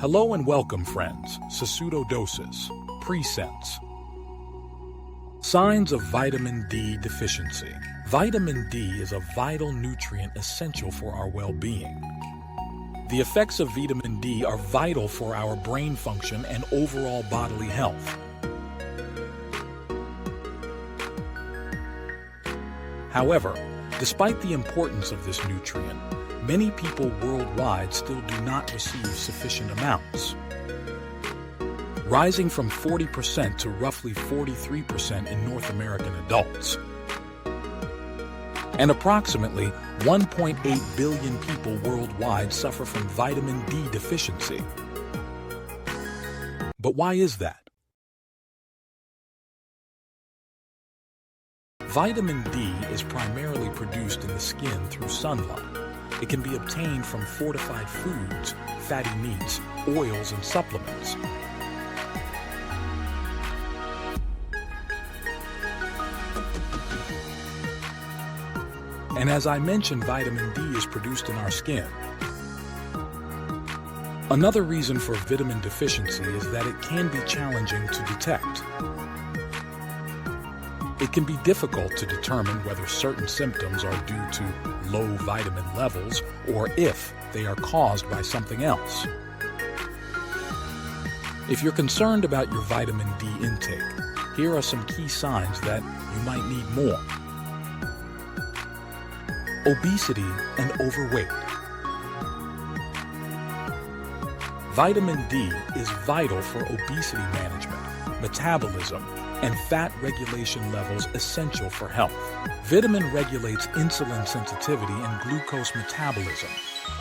Hello and welcome, friends. Pseudodoses, presents. Signs of vitamin D deficiency. Vitamin D is a vital nutrient essential for our well-being. The effects of vitamin D are vital for our brain function and overall bodily health. However, despite the importance of this nutrient, many people worldwide still do not receive sufficient amounts, rising from 40% to roughly 43% in North American adults. And approximately 1.8 billion people worldwide suffer from vitamin D deficiency. But why is that? Vitamin D is primarily produced in the skin through sunlight. It can be obtained from fortified foods, fatty meats, oils, and supplements. And as I mentioned, vitamin D is produced in our skin. Another reason for vitamin deficiency is that it can be challenging to detect. It can be difficult to determine whether certain symptoms are due to low vitamin levels or if they are caused by something else. If you're concerned about your vitamin D intake, here are some key signs that you might need more. Obesity and overweight. Vitamin D is vital for obesity management, metabolism, and fat regulation levels essential for health. Vitamin regulates insulin sensitivity and glucose metabolism,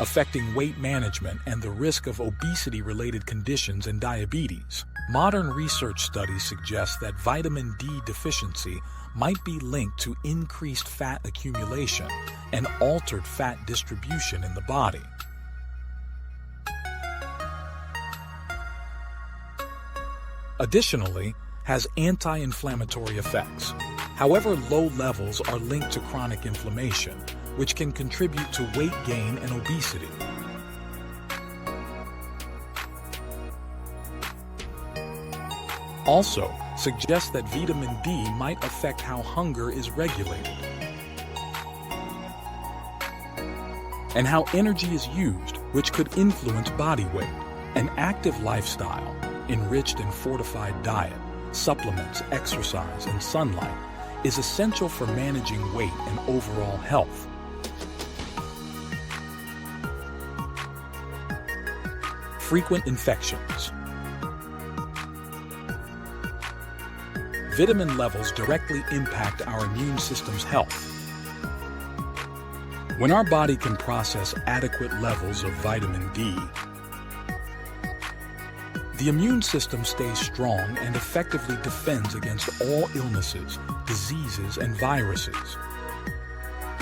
affecting weight management and the risk of obesity-related conditions and diabetes. Modern research studies suggest that vitamin D deficiency might be linked to increased fat accumulation and altered fat distribution in the body. Additionally, has anti-inflammatory effects. However, low levels are linked to chronic inflammation, which can contribute to weight gain and obesity. Also, suggests that vitamin D might affect how hunger is regulated and how energy is used, which could influence body weight. An active lifestyle, enriched in fortified diet, supplements, exercise, and sunlight is essential for managing weight and overall health. Frequent infections. Vitamin levels directly impact our immune system's health. When our body can process adequate levels of vitamin D, the immune system stays strong and effectively defends against all illnesses, diseases, and viruses.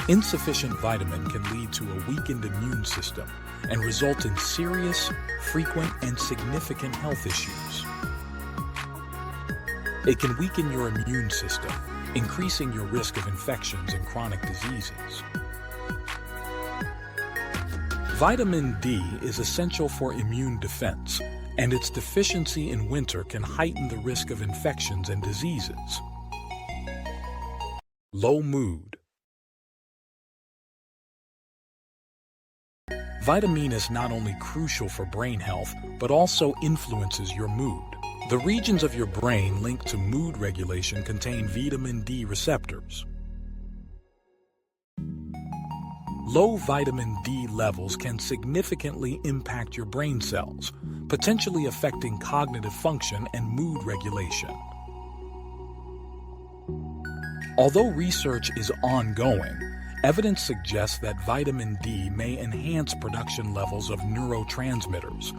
Insufficient vitamin can lead to a weakened immune system and result in serious, frequent, and significant health issues. It can weaken your immune system, increasing your risk of infections and chronic diseases. Vitamin D is essential for immune defense, and its deficiency in winter can heighten the risk of infections and diseases. Low mood. Vitamin is not only crucial for brain health, but also influences your mood. The regions of your brain linked to mood regulation contain vitamin D receptors. Low vitamin D levels can significantly impact your brain cells, potentially affecting cognitive function and mood regulation. Although research is ongoing, evidence suggests that vitamin D may enhance production levels of neurotransmitters,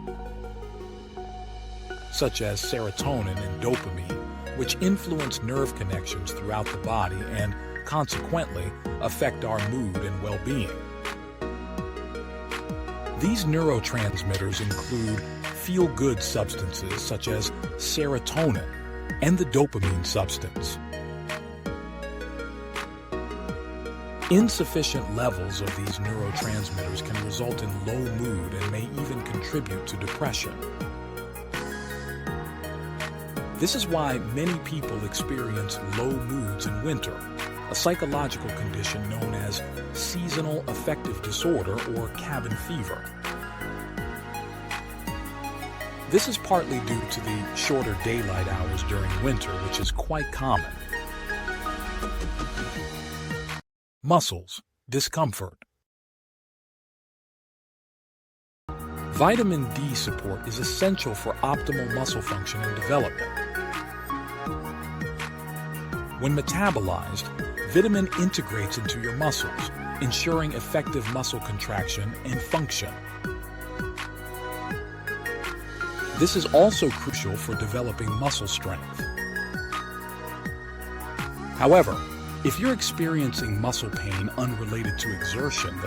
such as serotonin and dopamine, which influence nerve connections throughout the body and, consequently, affect our mood and well-being. These neurotransmitters include feel-good substances such as serotonin and the dopamine substance. Insufficient levels of these neurotransmitters can result in low mood and may even contribute to depression. This is why many people experience low moods in winter, a psychological condition known as seasonal affective disorder or cabin fever. This is partly due to the shorter daylight hours during winter, which is quite common. Muscles, discomfort. Vitamin D support is essential for optimal muscle function and development. When metabolized, vitamin integrates into your muscles, ensuring effective muscle contraction and function. This is also crucial for developing muscle strength. However, if you're experiencing muscle pain unrelated to exertion,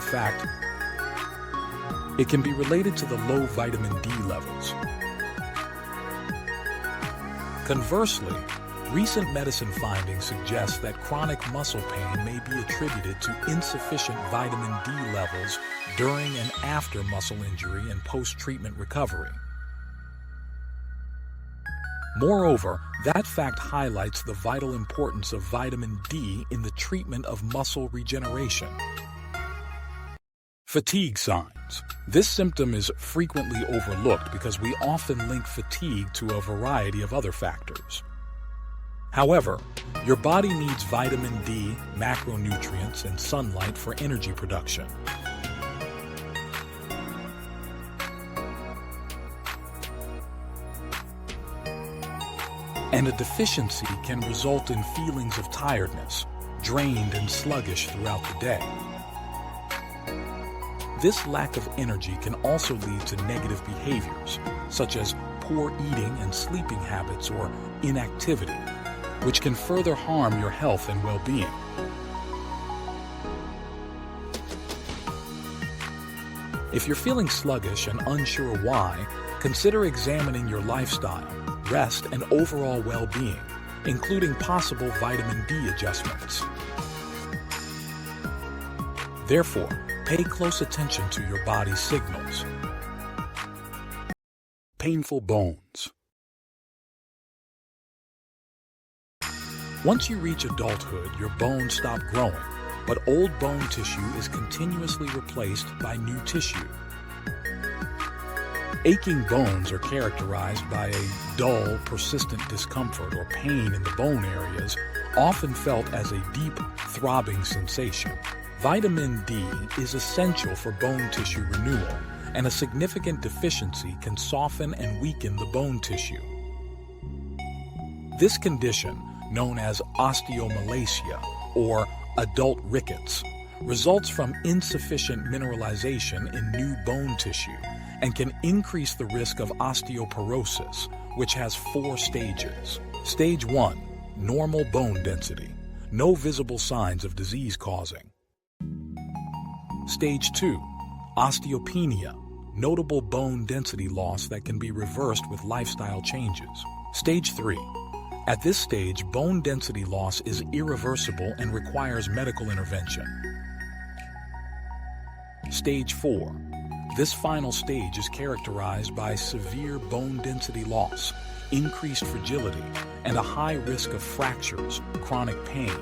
it can be related to the low vitamin D levels. Conversely, recent medicine findings suggest that chronic muscle pain may be attributed to insufficient vitamin D levels during and after muscle injury and post-treatment recovery. Moreover, that fact highlights the vital importance of vitamin D in the treatment of muscle regeneration. Fatigue signs. This symptom is frequently overlooked because we often link fatigue to a variety of other factors. However, your body needs vitamin D, macronutrients, and sunlight for energy production. And a deficiency can result in feelings of tiredness, drained and sluggish throughout the day. This lack of energy can also lead to negative behaviors, such as poor eating and sleeping habits or inactivity, which can further harm your health and well-being. If you're feeling sluggish and unsure why, consider examining your lifestyle, rest, and overall well-being, including possible vitamin D adjustments. Therefore, pay close attention to your body's signals. Painful bones. Once you reach adulthood, your bones stop growing, but old bone tissue is continuously replaced by new tissue. Aching bones are characterized by a dull, persistent discomfort or pain in the bone areas, often felt as a deep, throbbing sensation. Vitamin D is essential for bone tissue renewal, and a significant deficiency can soften and weaken the bone tissue. This condition, known as osteomalacia or adult rickets, results from insufficient mineralization in new bone tissue and can increase the risk of osteoporosis, which has 4 stages. Stage 1, normal bone density, no visible signs of disease causing. Stage 2, osteopenia, notable bone density loss that can be reversed with lifestyle changes. Stage 3, at this stage, bone density loss is irreversible and requires medical intervention. Stage 4. This final stage is characterized by severe bone density loss, increased fragility, and a high risk of fractures, chronic pain,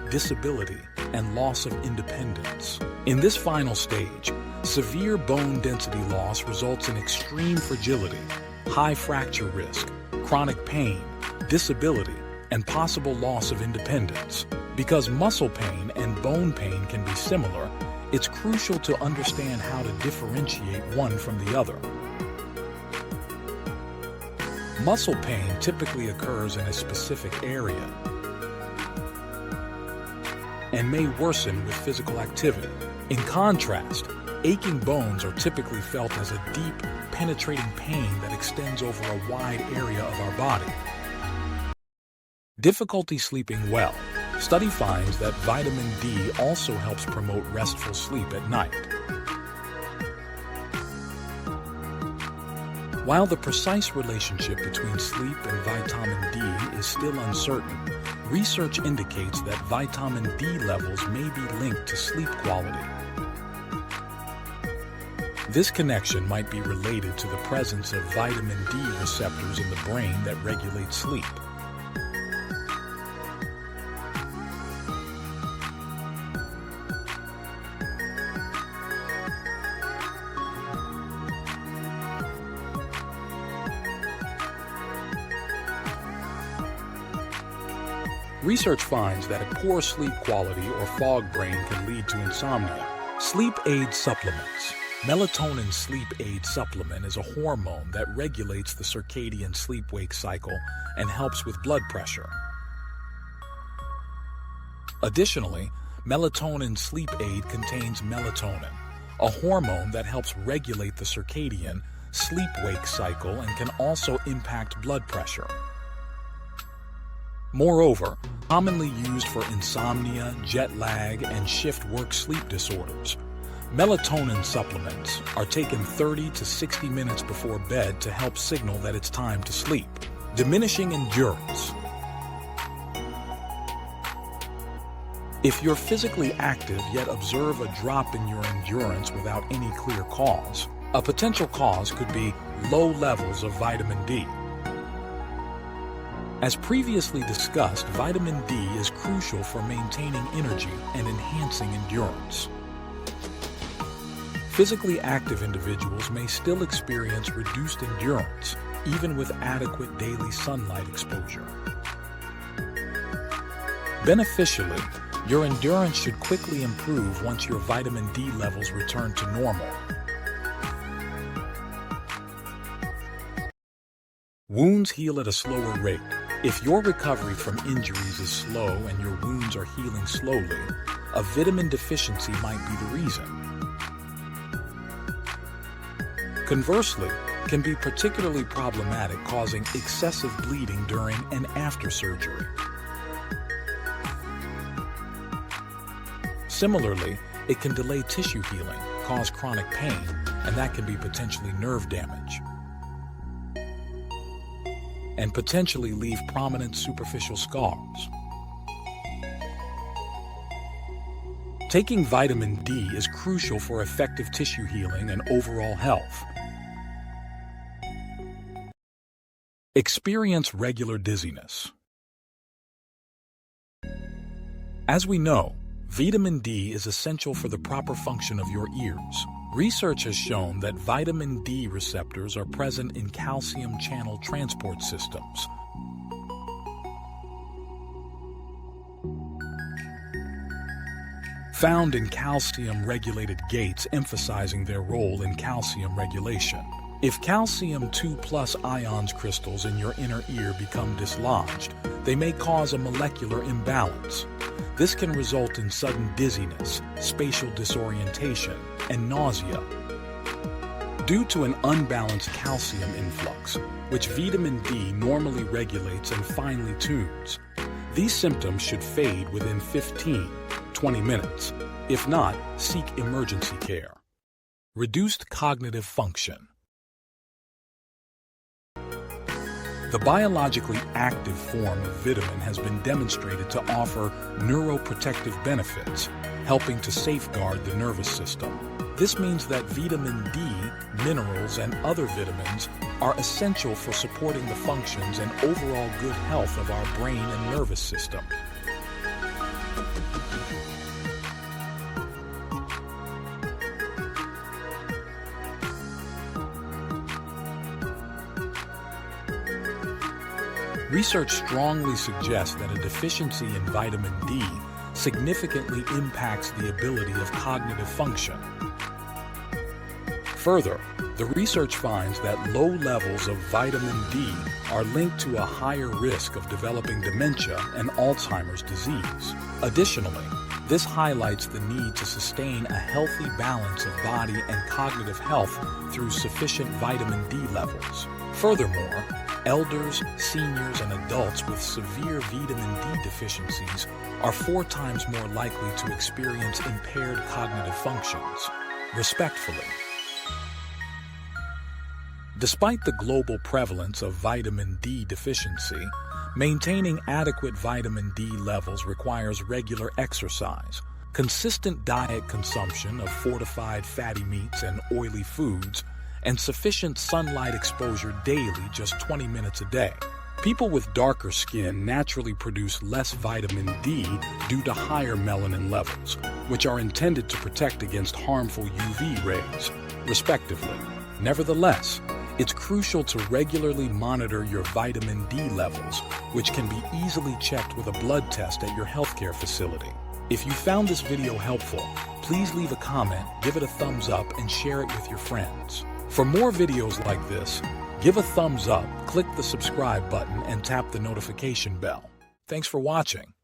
disability, and loss of independence. In this final stage, severe bone density loss results in extreme fragility, high fracture risk, chronic pain, disability, and possible loss of independence. Because muscle pain and bone pain can be similar, it's crucial to understand how to differentiate one from the other. Muscle pain typically occurs in a specific area and may worsen with physical activity. In contrast, aching bones are typically felt as a deep, penetrating pain that extends over a wide area of our body. Difficulty sleeping well. Study finds that vitamin D also helps promote restful sleep at night. While the precise relationship between sleep and vitamin D is still uncertain, Research indicates that vitamin D levels may be linked to sleep quality. This connection might be related to the presence of vitamin D receptors in the brain that regulate sleep. Research finds that a poor sleep quality or fog brain can lead to insomnia. Sleep aid supplements. Melatonin sleep aid supplement is a hormone that regulates the circadian sleep-wake cycle and helps with blood pressure. Additionally, melatonin sleep aid contains melatonin, a hormone that helps regulate the circadian sleep-wake cycle and can also impact blood pressure. Moreover, commonly used for insomnia, jet lag, and shift work sleep disorders, melatonin supplements are taken 30 to 60 minutes before bed to help signal that it's time to sleep. Diminishing endurance. If you're physically active yet observe a drop in your endurance without any clear cause, a potential cause could be low levels of vitamin D. As previously discussed, vitamin D is crucial for maintaining energy and enhancing endurance. Physically active individuals may still experience reduced endurance, even with adequate daily sunlight exposure. Beneficially, your endurance should quickly improve once your vitamin D levels return to normal. Wounds heal at a slower rate. If your recovery from injuries is slow and your wounds are healing slowly, a vitamin deficiency might be the reason. Conversely, can be particularly problematic, causing excessive bleeding during and after surgery. Similarly, it can delay tissue healing, cause chronic pain, and that can be potentially nerve damage, and potentially leave prominent superficial scars. Taking vitamin D is crucial for effective tissue healing and overall health. Experience regular dizziness. As we know, vitamin D is essential for the proper function of your ears. Research has shown that vitamin D receptors are present in calcium channel transport systems. Found in calcium-regulated gates, emphasizing their role in calcium regulation. If calcium 2+ ions crystals in your inner ear become dislodged, they may cause a molecular imbalance. This can result in sudden dizziness, spatial disorientation, and nausea. Due to an unbalanced calcium influx, which vitamin D normally regulates and finely tunes, these symptoms should fade within 15-20 minutes. If not, seek emergency care. Reduced cognitive function. The biologically active form of vitamin has been demonstrated to offer neuroprotective benefits, helping to safeguard the nervous system. This means that vitamin D, minerals, and other vitamins are essential for supporting the functions and overall good health of our brain and nervous system. Research strongly suggests that a deficiency in vitamin D significantly impacts the ability of cognitive function. Further, the research finds that low levels of vitamin D are linked to a higher risk of developing dementia and Alzheimer's disease. Additionally, this highlights the need to sustain a healthy balance of body and cognitive health through sufficient vitamin D levels. Furthermore, elders, seniors, and adults with severe vitamin D deficiencies are 4 times more likely to experience impaired cognitive functions. Respectfully. Despite the global prevalence of vitamin D deficiency, Maintaining adequate vitamin D levels requires regular exercise, consistent diet consumption of fortified fatty meats and oily foods, and sufficient sunlight exposure daily, just 20 minutes a day. People with darker skin naturally produce less vitamin D due to higher melanin levels, which are intended to protect against harmful UV rays, respectively. Nevertheless, it's crucial to regularly monitor your vitamin D levels, which can be easily checked with a blood test at your healthcare facility. If you found this video helpful, please leave a comment, give it a thumbs up, and share it with your friends. For more videos like this, give a thumbs up, click the subscribe button, and tap the notification bell. Thanks for watching.